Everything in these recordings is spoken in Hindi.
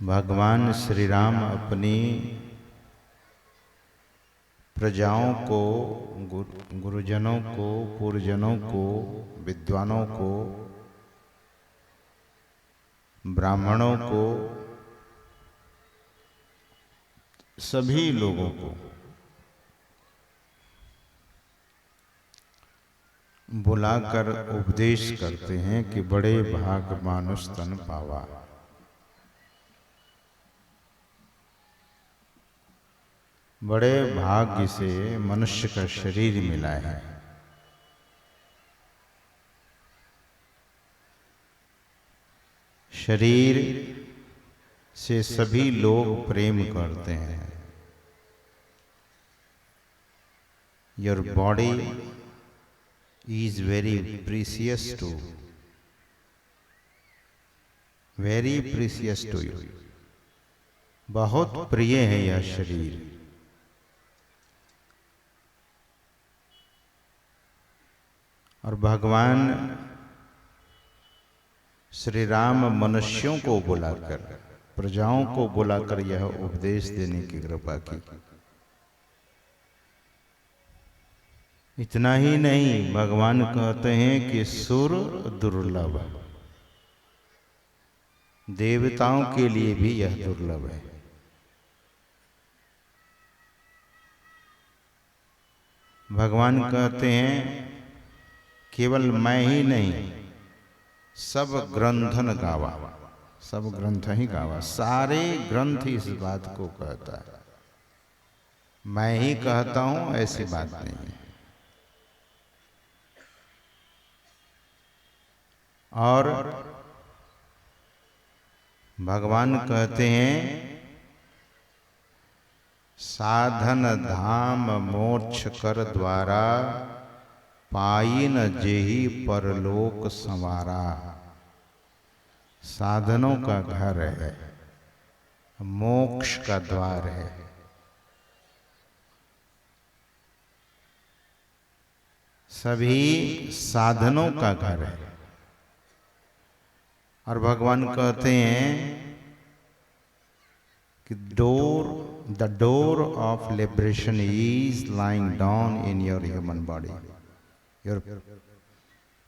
भगवान श्री राम अपनी प्रजाओं को, गुरुजनों को, पूर्वजनों को, विद्वानों को, ब्राह्मणों को, सभी लोगों को बुलाकर उपदेश करते हैं कि बड़े भाग मानुष तन पावा। बड़े भाग्य से मनुष्य का शरीर मिला है। शरीर से सभी लोग प्रेम करते हैं। Your body is very precious to you. बहुत प्रिय है यह शरीर। और भगवान श्री राम मनुष्यों को बुलाकर, प्रजाओं को बुलाकर यह उपदेश देने की कृपा की। इतना ही नहीं, भगवान कहते हैं कि सुर दुर्लभ, देवताओं के लिए भी यह दुर्लभ है। भगवान कहते हैं केवल मैं ही नहीं, सब ग्रंथन गावा, सब ग्रंथ ही गावा, सारे ग्रंथ इस बात को कहता है। मैं ही कहता हूं ऐसी बात नहीं है। और भगवान कहते हैं साधन धाम मोक्ष कर द्वारा, पाइन जेहि परलोक संवारा। साधनों का घर है, मोक्ष का द्वार है। सभी साधनों का घर है। और भगवान कहते हैं कि the door of liberation is lying down in your human body,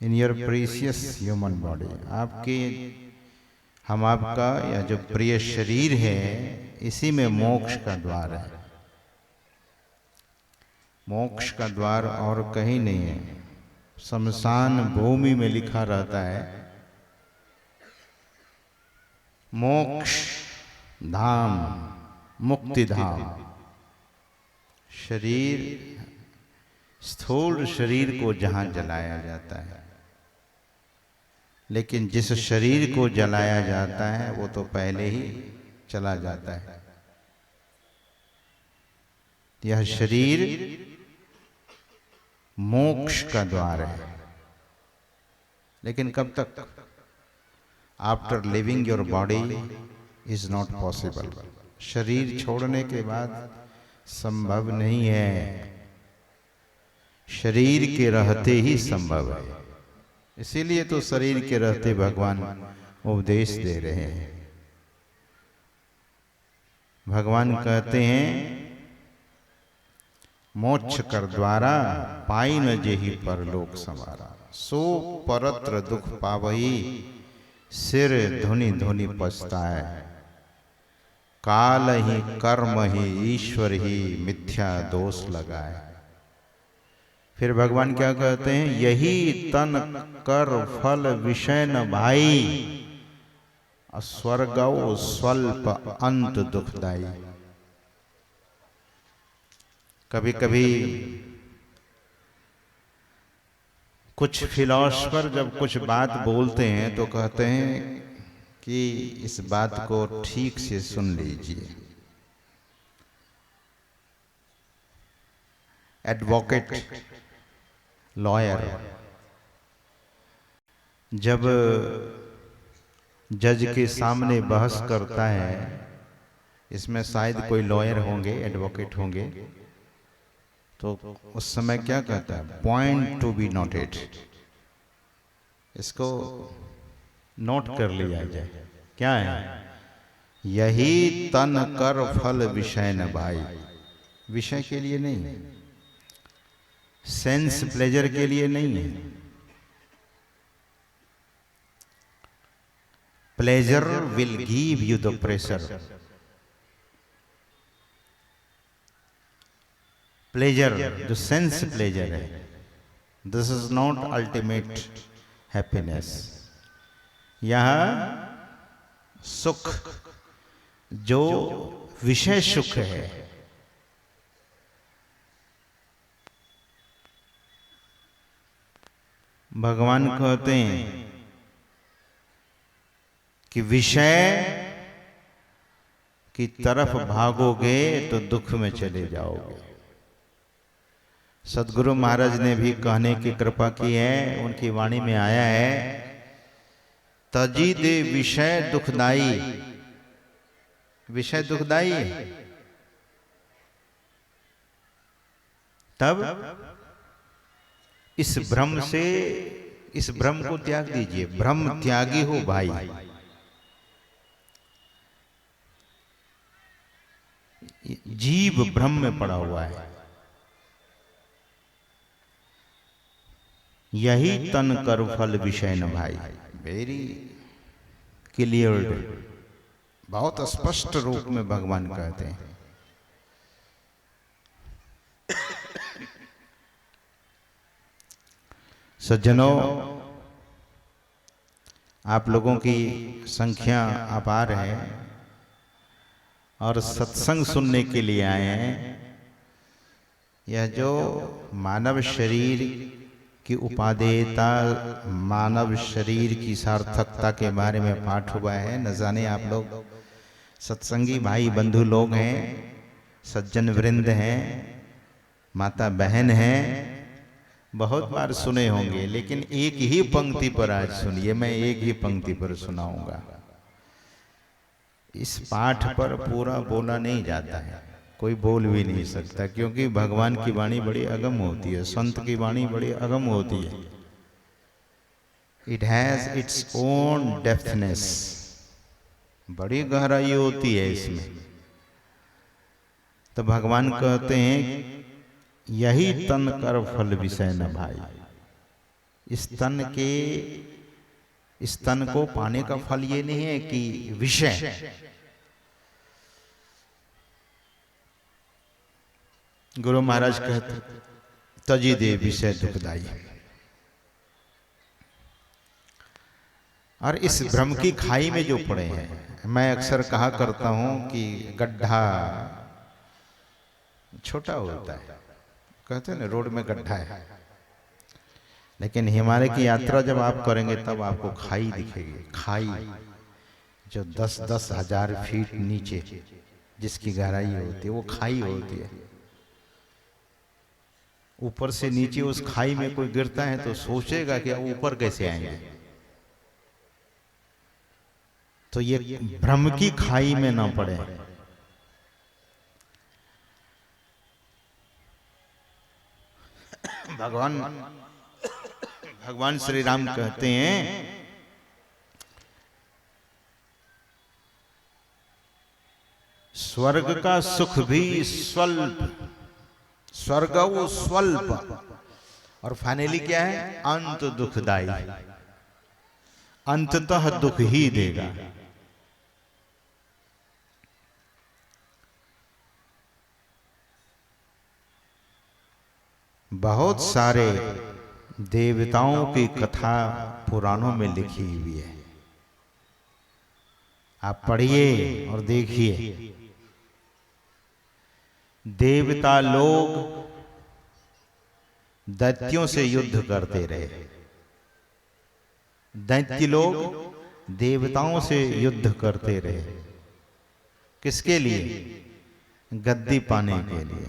in your precious human body. आपके, हम आपका यह जो प्रिय शरीर है, इसी में मोक्ष का द्वार है। मोक्ष का द्वार और कहीं नहीं है। शमशान भूमि में लिखा रहता है मोक्ष धाम, मुक्ति धाम। शरीर, स्थूल शरीर को जहां जलाया जाता है, लेकिन जिस शरीर को जलाया जाता है वो तो पहले ही चला जाता है। यह शरीर मोक्ष का द्वार है। लेकिन कब तक? After living your body is not possible. शरीर छोड़ने के बाद संभव नहीं है। शरीर के रहते ही संभव है। इसीलिए तो शरीर के रहते भगवान उपदेश दे रहे हैं। भगवान कहते हैं मोक्ष कर द्वारा, पाइन जेहि परलोक संवारा। सो परत्र दुख पावही, सिर धुनि धुनि पछताए। काल ही कर्म ही ईश्वर ही, मिथ्या दोष लगाए। फिर भगवान क्या कहते हैं? यही तन कर फल विषय न भाई, स्वर्गौ स्वल्प अंत दुखदाई। कभी कभी कुछ फिलॉसफर जब कुछ बात बोलते हैं तो कहते हैं कि इस बात को ठीक से सुन लीजिए। एडवोकेट, लॉयर जब जज के सामने बहस करता है, इसमें शायद कोई लॉयर होंगे, एडवोकेट होंगे, तो उस समय क्या कहता है? Point to be noted. इसको नोट कर लिया जाए। क्या है? यही तन कर फल विषय न भाई। विषय के लिए नहीं है, सेंस प्लेजर के लिए नहीं है। Pleasure will give you the pressure. Pleasure जो सेंस प्लेजर है, this is not ultimate happiness. यह सुख जो विषय सुख है, भगवान कहते हैं कि विषय की तरफ भागोगे तो दुख में चले जाओगे। सदगुरु महाराज ने भी कहने की कृपा की है, उनकी वाणी में आया है, तजी दे विषय दुखदाई। विषय दुखदाई है, तब इस भ्रम से, इस भ्रम को त्याग दीजिए। भ्रम त्यागी हो भाई। जीव भ्रम में पड़ा हुआ है। यही तन कर फल विषय न भाई। वेरी क्लियर, बहुत स्पष्ट रूप में भगवान कहते हैं। सज्जनों, आप लोगों की संख्या अपार है और सत्संग सुनने के लिए आए हैं। यह जो मानव शरीर की उपादेयता, मानव शरीर की सार्थकता के बारे में पाठ हुआ है, न जाने आप लोग सत्संगी भाई बंधु लोग हैं, सज्जन वृंद हैं, माता बहन हैं, बहुत बार सुने होंगे, लेकिन एक ही पंक्ति पर आज सुनिए। मैं एक ही पंक्ति पर सुनाऊंगा। इस पाठ पर पूरा बोला नहीं जाता है, कोई बोल भी नहीं सकता, क्योंकि भगवान की वाणी बड़ी अगम होती है, संत की वाणी बड़ी अगम होती है। इट हैज इट्स ओन डेप्थनेस, बड़ी गहराई होती है इसमें। तो भगवान कहते हैं, यही तन कर फल विषय न भाई। इस तन को पाने का फल ये नहीं है कि विषय। गुरु महाराज कहते, तजी दे विषय दुखदाई। और इस भ्रम की खाई में जो पड़े हैं, मैं अक्सर कहा करता हूं कि गड्ढा छोटा होता है, कहते हैं ना रोड में गड्ढा है, लेकिन हिमालय की यात्रा जब आप करेंगे तब आपको खाई दिखेगी। खाई जो 10-10 हजार फीट नीचे जिसकी गहराई होती है, वो खाई होती है। ऊपर से नीचे उस खाई में कोई गिरता है तो सोचेगा कि अब ऊपर कैसे आएंगे। तो ये भ्रम की खाई में ना पड़े। भगवान श्री राम कहते हैं, स्वर्ग का सुख भी स्वल्प, स्वर्ग वो स्वल्प, और फाइनली क्या है, अंत दुखदाई, अंततः दुख ही देगा। बहुत सारे देवताओं की कथा पुराणों में लिखी हुई है, आप पढ़िए और देखिए। देवता लोग दैत्यों से युद्ध करते रहे, दैत्य लोग देवताओं से युद्ध करते रहे। किसके लिए? गद्दी पाने के लिए।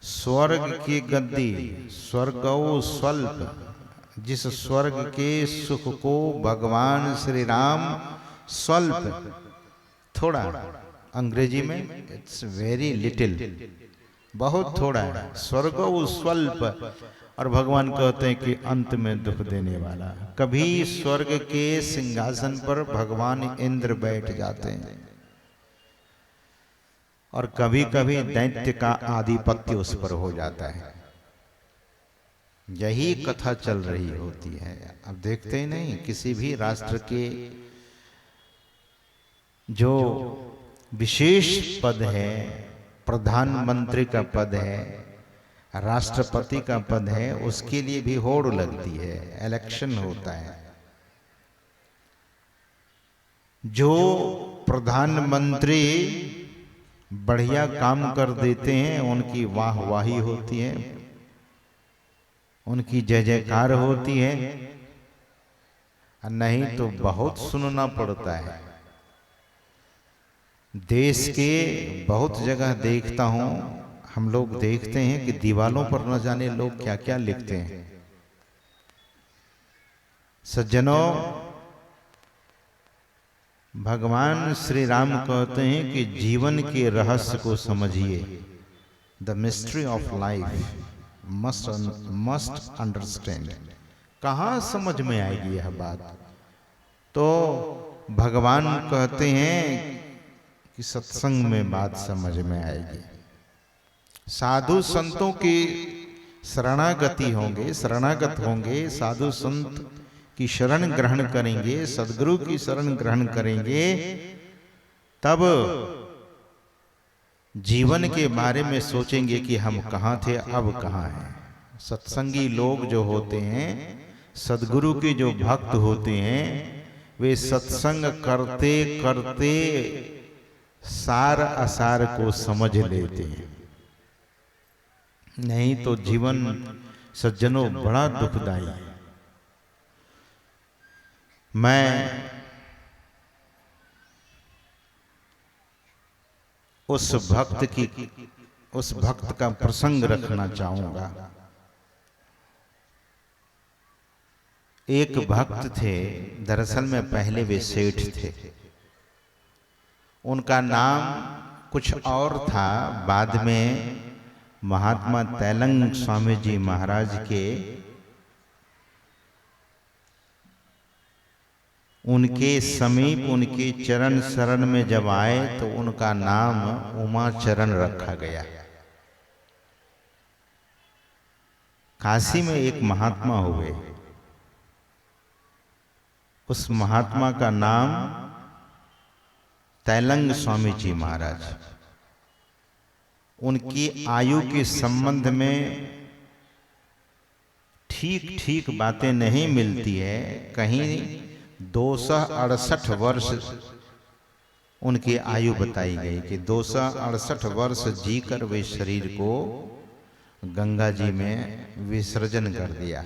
स्वर्ग की गद्दी, स्वर्गो स्वल्प, जिस स्वर्ग के सुख को भगवान श्री राम स्वल्प, थोड़ा, अंग्रेजी में इट्स वेरी लिटिल, बहुत थोड़ा है, स्वर्गो स्वल्प, और भगवान कहते हैं कि अंत में दुख देने वाला। कभी स्वर्ग के सिंहासन पर भगवान इंद्र बैठ जाते हैं और कभी कभी दैत्य का आधिपत्य उस पर हो जाता है। यही कथा चल रही होती है। अब देखते ही नहीं, किसी भी राष्ट्र के जो विशेष पद है, प्रधानमंत्री का पद है, राष्ट्रपति का पद है, उसके लिए भी होड़ लगती है, इलेक्शन होता है। जो प्रधानमंत्री बढ़िया काम कर देते हैं उनकी वाहवाही होती है, उनकी जय जयकार होती है, नहीं तो बहुत सुनना पड़ता है। देश के बहुत जगह देखता हूं, हम लोग देखते हैं कि दीवालों पर न जाने लोग क्या क्या लिखते हैं। सज्जनों, भगवान श्री राम कहते हैं कि जीवन के रहस्य को समझिए। The mystery of life must understand. कहाँ समझ में आएगी यह बात? तो भगवान कहते हैं कि सत्संग में बात समझ में आएगी। साधु संतों की शरणागति होंगे, शरणागत होंगे, साधु संत की शरण ग्रहण करेंगे, सदगुरु की शरण ग्रहण करेंगे, तब जीवन के बारे में सोचेंगे कि हम कहाँ थे, अब कहाँ हैं। सत्संगी लोग जो होते हैं, सदगुरु के जो भक्त होते हैं, वे सत्संग करते करते सार असार को समझ लेते हैं। नहीं तो जीवन सज्जनों बड़ा दुखदाई है। मैं उस भक्त का प्रसंग रखना चाहूंगा। एक भक्त थे, दरअसल में पहले वे सेठ थे। उनका नाम कुछ और था। बाद में महात्मा तैलंग स्वामी जी महाराज के उनके समीप, उनके चरण शरण में जब आए तो उनका नाम उमाचरण रखा गया। काशी में एक महात्मा हुए, उस महात्मा का नाम तैलंग स्वामी जी महाराज। उनकी आयु के संबंध में ठीक ठीक बातें नहीं मिलती है। कहीं 268 वर्ष उनकी आयु बताई गई कि 268 वर्ष जीकर वे शरीर को गंगा जी में विसर्जन कर दिया।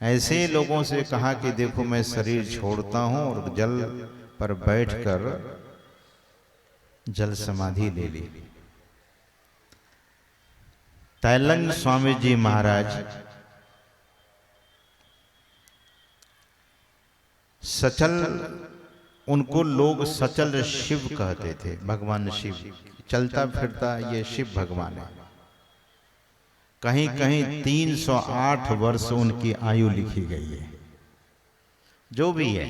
ऐसे लोगों से कहा कि देखो मैं शरीर छोड़ता हूं, और जल पर बैठकर जल समाधि ले ली। तैलंग स्वामी जी महाराज सचल, उनको लोग सचल शिव कहते थे। भगवान शिव, चलता फिरता ये शिव भगवान है। कहीं कहीं 308 वर्ष उनकी आयु लिखी गई है। जो भी है,